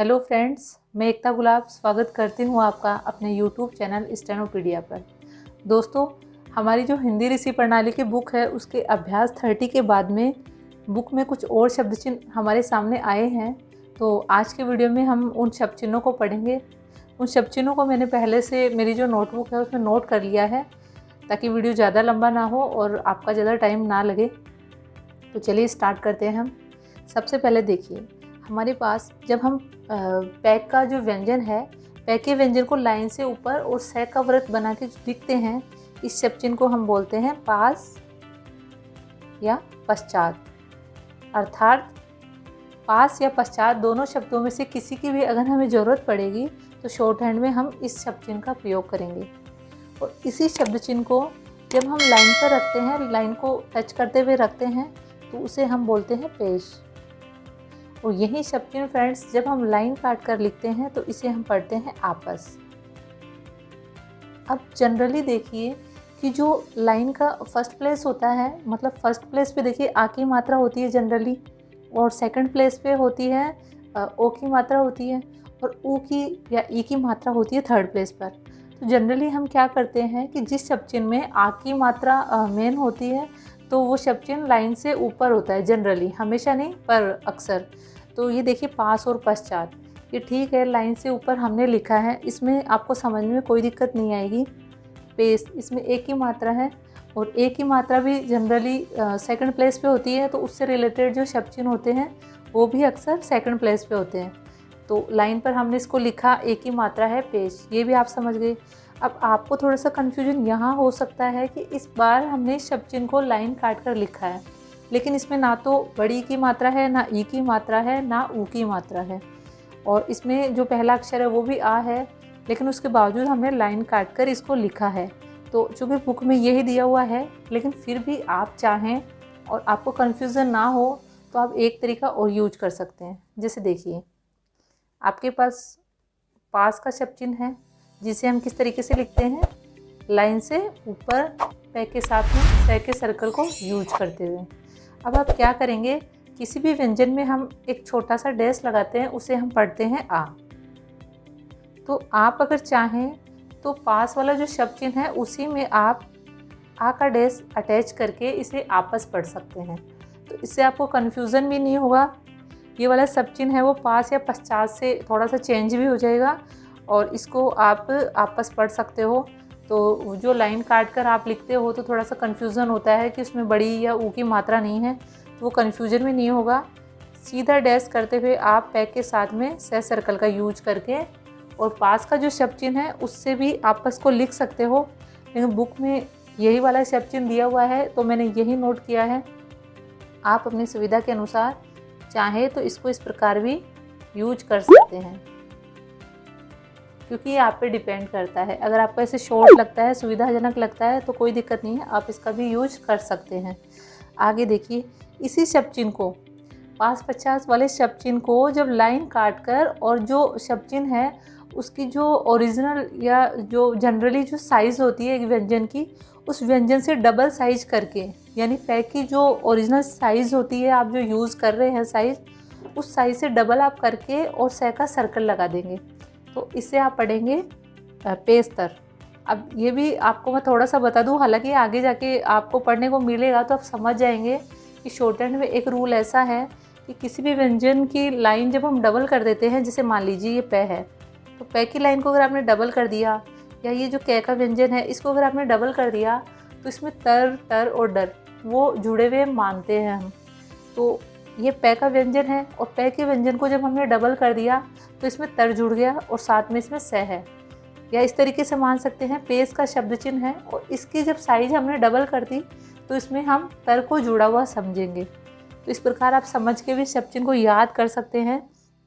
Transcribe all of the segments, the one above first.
Hello friends, मैं एकता गुलाब स्वागत करती हूँ आपका अपने यूट्यूब चैनल स्टेनोपीडिया पर। दोस्तों, हमारी जो हिंदी ऋषि प्रणाली की बुक है उसके अभ्यास 30 के बाद में बुक में कुछ और शब्द चिन्ह हमारे सामने आए हैं। तो आज के वीडियो में हम उन शब्द चिन्हों को पढ़ेंगे। उन शब्द चिन्हों को मैंने पहले से मेरी जो नोटबुक है उसमें नोट कर लिया है ताकि वीडियो ज़्यादा लंबा ना हो और आपका ज़्यादा टाइम ना लगे। तो चलिए स्टार्ट करते हैं हम। सबसे पहले देखिए, हमारे पास जब हम पैक का जो व्यंजन है, पैक के व्यंजन को लाइन से ऊपर और सै का व्रत बना के लिखते हैं, इस शब्द चिन्ह को हम बोलते हैं पास या पश्चात। अर्थात पास या पश्चात दोनों शब्दों में से किसी की भी अगर हमें ज़रूरत पड़ेगी तो शॉर्ट हैंड में हम इस शब्द चिन्ह का प्रयोग करेंगे। और इसी शब्द चिन्ह को जब हम लाइन पर रखते हैं, लाइन को टच करते हुए रखते हैं, तो उसे हम बोलते हैं पेश। और यही शब्द चिन्ह फ्रेंड्स जब हम लाइन काट कर लिखते हैं तो इसे हम पढ़ते हैं आपस। अब जनरली देखिए कि जो लाइन का फर्स्ट प्लेस होता है, मतलब फर्स्ट प्लेस पे देखिए आ की मात्रा होती है जनरली, और सेकंड प्लेस पे होती है ओ की मात्रा होती है, और ऊ की या ई की मात्रा होती है थर्ड प्लेस पर। तो जनरली हम क्या करते हैं कि जिस शब्द चिन्ह में आ की मात्रा मेन होती है तो वो शब्द चिन्ह लाइन से ऊपर होता है जनरली, हमेशा नहीं पर अक्सर। तो ये देखिए पास और पश्चात, ये ठीक है लाइन से ऊपर हमने लिखा है, इसमें आपको समझ में कोई दिक्कत नहीं आएगी। पेश, इसमें एक की मात्रा है और एक की मात्रा भी जनरली सेकंड प्लेस पे होती है, तो उससे रिलेटेड जो शब्द चिन्ह होते हैं वो भी अक्सर सेकंड प्लेस पे होते हैं। तो लाइन पर हमने इसको लिखा, एक की मात्रा है पेश, ये भी आप समझ गए। अब आपको थोड़ा सा कन्फ्यूजन यहाँ हो सकता है कि इस बार हमने शब्द चिन्ह को लाइन काट कर लिखा है, लेकिन इसमें ना तो बड़ी की मात्रा है, ना ई की मात्रा है, ना ऊ की मात्रा है, और इसमें जो पहला अक्षर है वो भी आ है, लेकिन उसके बावजूद हमने लाइन काट कर इसको लिखा है। तो चूँकि बुक में यही दिया हुआ है, लेकिन फिर भी आप चाहें और आपको कन्फ्यूज़न ना हो तो आप एक तरीका और यूज कर सकते हैं। जैसे देखिए, आपके पास का शब्द चिन्ह है जिसे हम किस तरीके से लिखते हैं, लाइन से ऊपर पै के साथ में सै के सर्कल को यूज करते हुए। अब आप क्या करेंगे, किसी भी व्यंजन में हम एक छोटा सा डैश लगाते हैं, उसे हम पढ़ते हैं आ। तो आप अगर चाहें तो पास वाला जो शब्द चिन्ह है उसी में आप आ का डैश अटैच करके इसे आपस पढ़ सकते हैं। तो इससे आपको कन्फ्यूज़न भी नहीं होगा। ये वाला शब्द चिन्ह है वो पास या पश्चात से थोड़ा सा चेंज भी हो जाएगा और इसको आप आपस पढ़ सकते हो। तो जो लाइन काट कर आप लिखते हो तो थोड़ा सा कन्फ्यूज़न होता है कि उसमें बड़ी या ऊ की मात्रा नहीं है, तो वो कन्फ्यूजन में नहीं होगा। सीधा डैश करते हुए आप पैक के साथ में सै सर्कल का यूज करके और पास का जो शब्द चिन्ह है उससे भी आपस को लिख सकते हो, लेकिन बुक में यही वाला शब्द चिन्ह दिया हुआ है तो मैंने यही नोट किया है। आप अपनी सुविधा के अनुसार चाहे तो इसको इस प्रकार भी यूज कर सकते हैं, क्योंकि ये आप पे डिपेंड करता है। अगर आपको ऐसे शॉर्ट लगता है, सुविधाजनक लगता है तो कोई दिक्कत नहीं है, आप इसका भी यूज कर सकते हैं। आगे देखिए, इसी शब्द चिन्ह को, पास पचास वाले शब्द चिन्ह को जब लाइन काट कर और जो शब्द चिन्ह है उसकी जो ओरिजिनल या जो जनरली जो साइज़ होती है एक व्यंजन की, उस व्यंजन से डबल साइज करके, यानी पैक की जो ओरिजिनल साइज़ होती है आप जो यूज़ कर रहे हैं साइज़, उस साइज़ से डबल आप करके और सै का सर्कल लगा देंगे, तो इससे आप पढ़ेंगे पेस्तर। अब ये भी आपको मैं थोड़ा सा बता दूं, हालांकि आगे जाके आपको पढ़ने को मिलेगा तो आप समझ जाएंगे कि शॉर्ट हैंड में एक रूल ऐसा है कि किसी भी व्यंजन की लाइन जब हम डबल कर देते हैं, जैसे मान लीजिए ये पै है, तो पै की लाइन को अगर आपने डबल कर दिया, या ये जो कै का व्यंजन है इसको अगर आपने डबल कर दिया, तो इसमें तर, टर और डर वो जुड़े हुए मानते हैं हम। तो ये पै का व्यंजन है और पै के व्यंजन को जब हमने डबल कर दिया तो इसमें तर जुड़ गया और साथ में इसमें सै है, या इस तरीके से मान सकते हैं पेश का शब्द चिन्ह है और इसकी जब साइज हमने डबल कर दी तो इसमें हम तर को जुड़ा हुआ समझेंगे। तो इस प्रकार आप समझ के भी शब्द चिन्ह को याद कर सकते हैं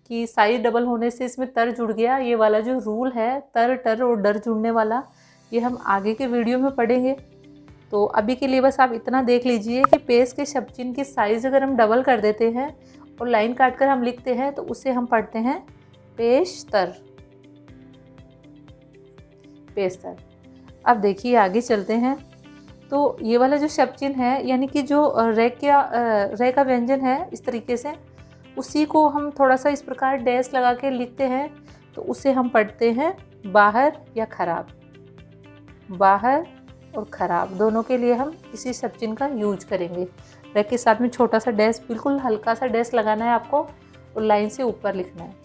कि साइज डबल होने से इसमें तर जुड़ गया। ये वाला जो रूल है तर, टर और डर जुड़ने वाला, ये हम आगे के वीडियो में पढ़ेंगे। तो अभी के लिए बस आप इतना देख लीजिए कि पेश के शब्द चिन्ह की साइज़ अगर हम डबल कर देते हैं और लाइन काट कर हम लिखते हैं तो उसे हम पढ़ते हैं पेशतर, पेशतर। अब देखिए आगे चलते हैं। तो ये वाला जो शब्द चिन्ह है, यानी कि जो रे का व्यंजन है इस तरीके से, उसी को हम थोड़ा सा इस प्रकार डैश लगा के लिखते हैं, तो उसे हम पढ़ते हैं बाहर या खराब। बाहर और ख़राब दोनों के लिए हम इसी शब्द चिन्ह का यूज करेंगे। र के साथ में छोटा सा डैश, बिल्कुल हल्का सा डैश लगाना है आपको और लाइन से ऊपर लिखना है।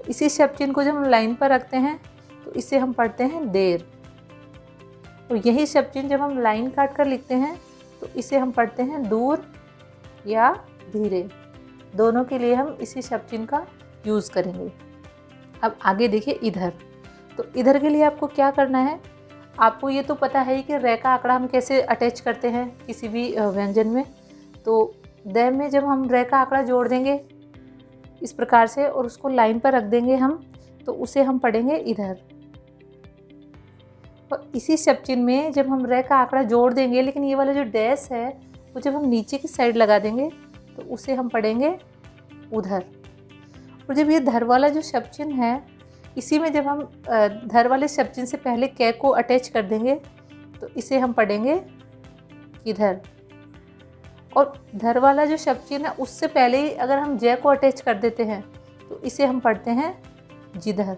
इसी शब्द चिन्ह को जब हम लाइन पर रखते हैं तो इसे हम पढ़ते हैं देर। और यही शब्द चिन्ह जब हम लाइन काट कर लिखते हैं तो इसे हम पढ़ते हैं दूर या धीरे। दोनों के लिए हम इसी शब्द चिन्ह का यूज़ करेंगे। अब आगे देखिए इधर। तो इधर के लिए आपको क्या करना है, आपको ये तो पता है कि रे का आंकड़ा हम कैसे अटैच करते हैं किसी भी व्यंजन में। तो द में जब हम रे का आंकड़ा जोड़ देंगे इस प्रकार से और उसको लाइन पर रख देंगे हम, तो उसे हम पढ़ेंगे इधर। और इसी शब्द चिन्ह में जब हम रे का आंकड़ा जोड़ देंगे, लेकिन ये वाला जो डैश है वो जब हम नीचे की साइड लगा देंगे तो उसे हम पढ़ेंगे उधर। और जब ये धर वाला जो शब्द चिन्ह है, इसी में जब हम धर वाले शब्द चिन्ह से पहले कै को अटैच कर देंगे तो इसे हम पढ़ेंगे इधर। और धर वाला जो शब्द चिन्ह है उससे पहले ही अगर हम जय को अटैच कर देते हैं तो इसे हम पढ़ते हैं जिधर।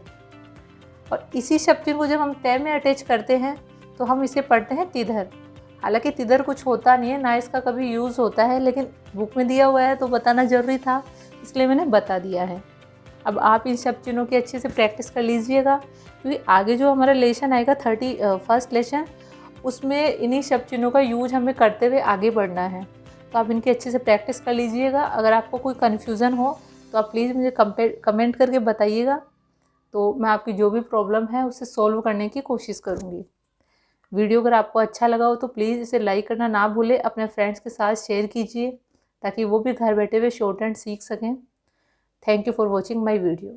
और इसी शब्द चिन्ह को जब हम तय में अटैच करते हैं तो हम इसे पढ़ते हैं तिधर। हालांकि तिधर कुछ होता नहीं है ना, इसका कभी यूज़ होता है, लेकिन बुक में दिया हुआ है तो बताना ज़रूरी था, इसलिए मैंने बता दिया है। अब आप इन शब्द चिन्हों की अच्छे से प्रैक्टिस कर लीजिएगा, क्योंकि आगे जो हमारा लेसन आएगा 31st लेसन, उसमें इन्हीं शब्द चिन्हों का यूज हमें करते हुए आगे बढ़ना है। तो आप इनकी अच्छे से प्रैक्टिस कर लीजिएगा। अगर आपको कोई कन्फ्यूज़न हो तो आप प्लीज़ मुझे कमेंट करके बताइएगा, तो मैं आपकी जो भी प्रॉब्लम है उसे सॉल्व करने की कोशिश करूँगी। वीडियो अगर आपको अच्छा लगा हो तो प्लीज़ इसे लाइक करना ना भूलें, अपने फ्रेंड्स के साथ शेयर कीजिए ताकि वो भी घर बैठे हुए शॉर्ट हैंड सीख सकें। Thank you for watching my video.